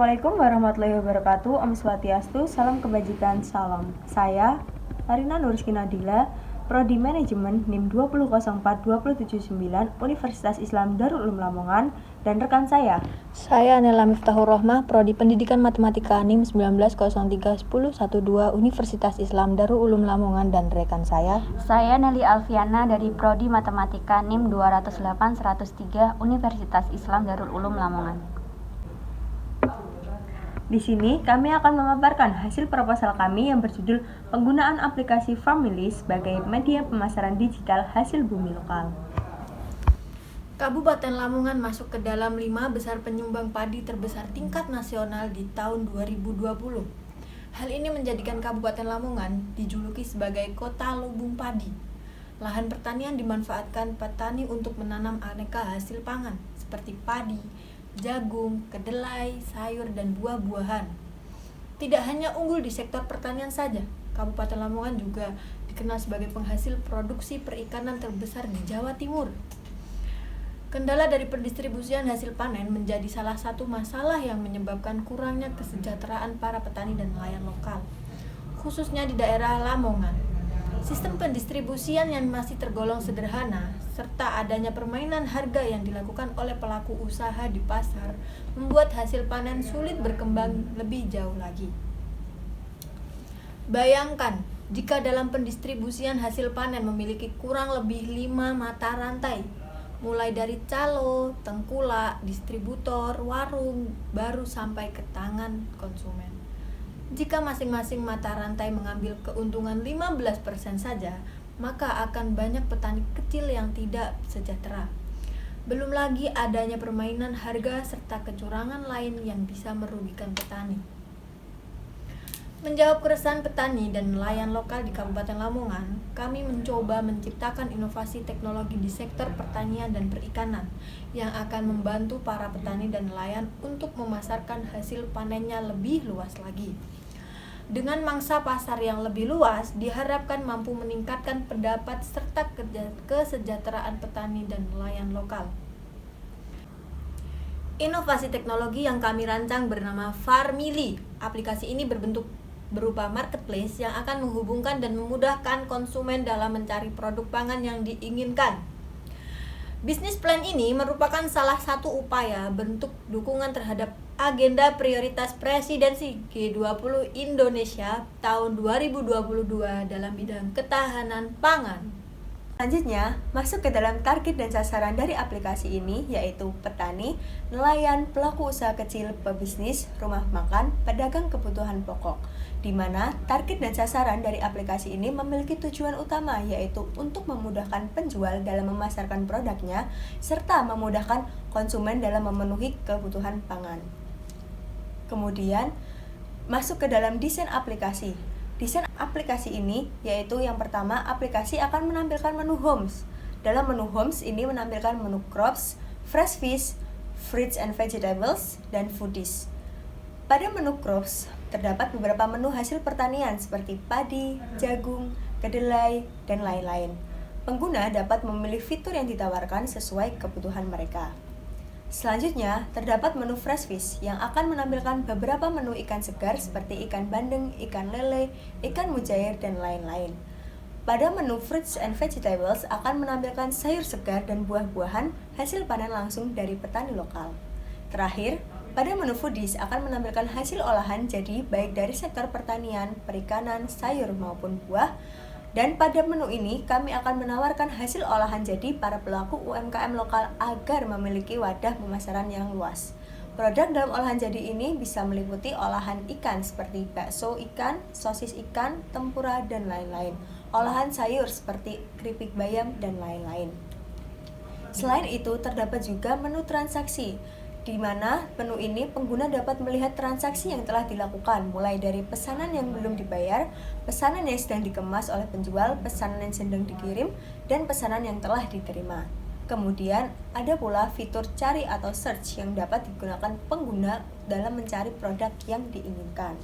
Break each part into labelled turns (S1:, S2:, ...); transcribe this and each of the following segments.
S1: Assalamualaikum warahmatullahi wabarakatuh. Om Swastiastu, salam kebajikan, salam. Saya Marina Nurski Nadila, Prodi Manajemen NIM 2004279 Universitas Islam Darul Ulum Lamongan, dan rekan saya
S2: Nela Miftahur Rohmah, Prodi Pendidikan Matematika NIM 19031012 Universitas Islam Darul Ulum Lamongan, dan rekan saya
S3: Nelly Alfiana dari Prodi Matematika NIM 208103 Universitas Islam Darul Ulum Lamongan.
S1: Di sini kami akan memaparkan hasil proposal kami yang berjudul Penggunaan Aplikasi Farmily sebagai Media Pemasaran Digital Hasil Bumi Lokal.
S2: Kabupaten Lamongan masuk ke dalam 5 besar penyumbang padi terbesar tingkat nasional di tahun 2020. Hal ini menjadikan Kabupaten Lamongan dijuluki sebagai Kota Lumbung Padi. Lahan pertanian dimanfaatkan petani untuk menanam aneka hasil pangan seperti padi, jagung, kedelai, sayur, dan buah-buahan. Tidak hanya unggul di sektor pertanian saja, Kabupaten Lamongan juga dikenal sebagai penghasil produksi perikanan terbesar di Jawa Timur. Kendala dari pendistribusian hasil panen menjadi salah satu masalah yang menyebabkan kurangnya kesejahteraan para petani dan nelayan lokal, khususnya di daerah Lamongan. Sistem pendistribusian yang masih tergolong sederhana, serta adanya permainan harga yang dilakukan oleh pelaku usaha di pasar, membuat hasil panen sulit berkembang lebih jauh lagi. Bayangkan, jika dalam pendistribusian hasil panen memiliki kurang lebih 5 mata rantai, mulai dari calo, tengkulak, distributor, warung, baru sampai ke tangan konsumen. Jika masing-masing mata rantai mengambil keuntungan 15% saja, maka akan banyak petani kecil yang tidak sejahtera. Belum lagi adanya permainan harga serta kecurangan lain yang bisa merugikan petani. Menjawab keresahan petani dan nelayan lokal di Kabupaten Lamongan, kami mencoba menciptakan inovasi teknologi di sektor pertanian dan perikanan yang akan membantu para petani dan nelayan untuk memasarkan hasil panennya lebih luas lagi. Dengan mangsa pasar yang lebih luas, diharapkan mampu meningkatkan pendapat serta kesejahteraan petani dan nelayan lokal. Inovasi teknologi yang kami rancang bernama Farmily. Aplikasi ini berupa marketplace yang akan menghubungkan dan memudahkan konsumen dalam mencari produk pangan yang diinginkan. Bisnis plan ini merupakan salah satu upaya bentuk dukungan terhadap agenda prioritas Presidensi G20 Indonesia tahun 2022 dalam bidang ketahanan pangan.
S1: Selanjutnya, masuk ke dalam target dan sasaran dari aplikasi ini, yaitu petani, nelayan, pelaku usaha kecil, pebisnis, rumah makan, pedagang kebutuhan pokok, di mana target dan sasaran dari aplikasi ini memiliki tujuan utama, yaitu untuk memudahkan penjual dalam memasarkan produknya, serta memudahkan konsumen dalam memenuhi kebutuhan pangan. Kemudian, masuk ke dalam desain aplikasi. Desain aplikasi ini yaitu yang pertama, aplikasi akan menampilkan menu Homes. Dalam menu Homes ini menampilkan menu Crops, Fresh Fish, Fruits and Vegetables, dan Foodies. Pada menu Crops terdapat beberapa menu hasil pertanian seperti padi, jagung, kedelai, dan lain-lain. Pengguna dapat memilih fitur yang ditawarkan sesuai kebutuhan mereka. Selanjutnya, terdapat menu Fresh Fish yang akan menampilkan beberapa menu ikan segar seperti ikan bandeng, ikan lele, ikan mujair, dan lain-lain. Pada menu Fruits and Vegetables akan menampilkan sayur segar dan buah-buahan hasil panen langsung dari petani lokal. Terakhir, pada menu Foodies akan menampilkan hasil olahan jadi baik dari sektor pertanian, perikanan, sayur maupun buah. Dan pada menu ini, kami akan menawarkan hasil olahan jadi para pelaku UMKM lokal agar memiliki wadah pemasaran yang luas. Produk dalam olahan jadi ini bisa meliputi olahan ikan seperti bakso ikan, sosis ikan, tempura, dan lain-lain. Olahan sayur seperti keripik bayam, dan lain-lain. Selain itu, terdapat juga menu transaksi, di mana menu ini pengguna dapat melihat transaksi yang telah dilakukan, mulai dari pesanan yang belum dibayar, pesanan yang sedang dikemas oleh penjual, pesanan yang sedang dikirim, dan pesanan yang telah diterima. Kemudian, ada pula fitur cari atau search yang dapat digunakan pengguna dalam mencari produk yang diinginkan.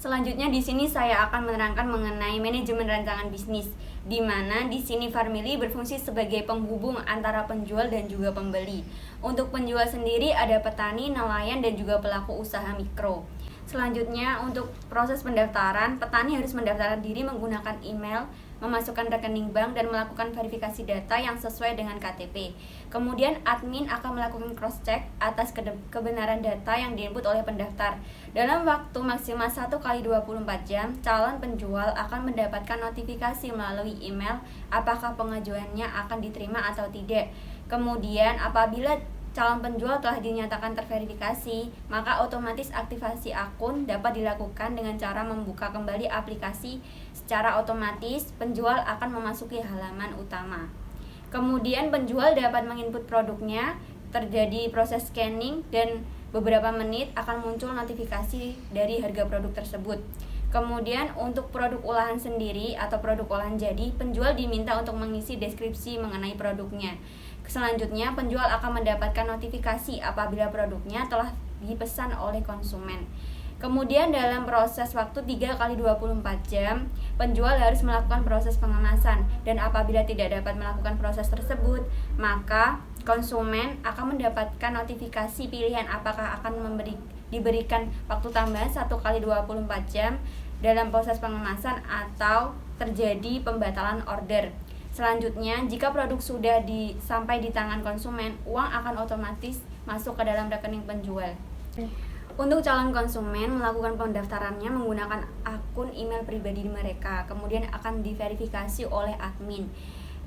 S4: Selanjutnya di sini saya akan menerangkan mengenai manajemen rancangan bisnis, di mana di sini Farmily berfungsi sebagai penghubung antara penjual dan juga pembeli. Untuk penjual sendiri ada petani, nelayan, dan juga pelaku usaha mikro. Selanjutnya untuk proses pendaftaran, petani harus mendaftarkan diri menggunakan email, memasukkan rekening bank, dan melakukan verifikasi data yang sesuai dengan KTP. Kemudian admin akan melakukan cross check atas kebenaran data yang diinput oleh pendaftar. Dalam waktu maksimal 1 kali 24 jam, calon penjual akan mendapatkan notifikasi melalui email apakah pengajuannya akan diterima atau tidak. Kemudian apabila calon penjual telah dinyatakan terverifikasi, maka otomatis aktivasi akun dapat dilakukan dengan cara membuka kembali aplikasi. Secara otomatis, penjual akan memasuki halaman utama. Kemudian penjual dapat menginput produknya, terjadi proses scanning, dan beberapa menit akan muncul notifikasi dari harga produk tersebut. Kemudian untuk produk olahan sendiri atau produk olahan jadi, penjual diminta untuk mengisi deskripsi mengenai produknya. Selanjutnya, penjual akan mendapatkan notifikasi apabila produknya telah dipesan oleh konsumen. Kemudian dalam proses waktu 3 kali 24 jam, penjual harus melakukan proses pengemasan, dan apabila tidak dapat melakukan proses tersebut, maka konsumen akan mendapatkan notifikasi pilihan apakah akan diberikan waktu tambahan 1 kali 24 jam dalam proses pengemasan atau terjadi pembatalan order. Selanjutnya, jika produk sudah sampai di tangan konsumen, uang akan otomatis masuk ke dalam rekening penjual. Untuk calon konsumen melakukan pendaftarannya menggunakan akun email pribadi mereka, kemudian akan diverifikasi oleh admin.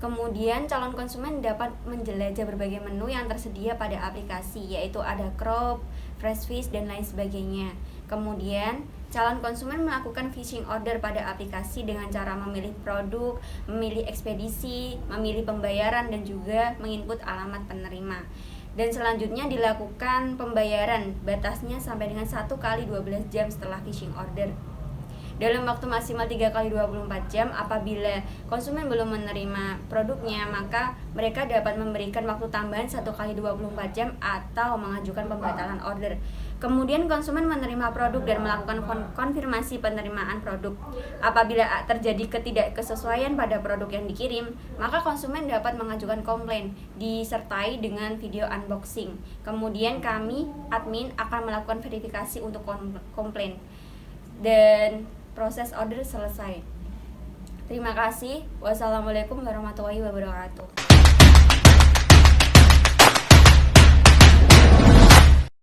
S4: Kemudian calon konsumen dapat menjelajah berbagai menu yang tersedia pada aplikasi, yaitu ada crop, fresh fish, dan lain sebagainya. Kemudian calon konsumen melakukan fishing order pada aplikasi dengan cara memilih produk, memilih ekspedisi, memilih pembayaran, dan juga menginput alamat penerima. Dan selanjutnya dilakukan pembayaran, batasnya sampai dengan 1 kali 12 jam setelah fishing order. Dalam waktu maksimal 3 kali 24 jam, apabila konsumen belum menerima produknya, maka mereka dapat memberikan waktu tambahan 1 kali 24 jam atau mengajukan pembatalan order. Kemudian konsumen menerima produk dan melakukan konfirmasi penerimaan produk. Apabila terjadi ketidaksesuaian pada produk yang dikirim, maka konsumen dapat mengajukan komplain disertai dengan video unboxing. Kemudian kami, admin, akan melakukan verifikasi untuk komplain. Dan proses order selesai. Terima kasih. Wassalamualaikum warahmatullahi wabarakatuh.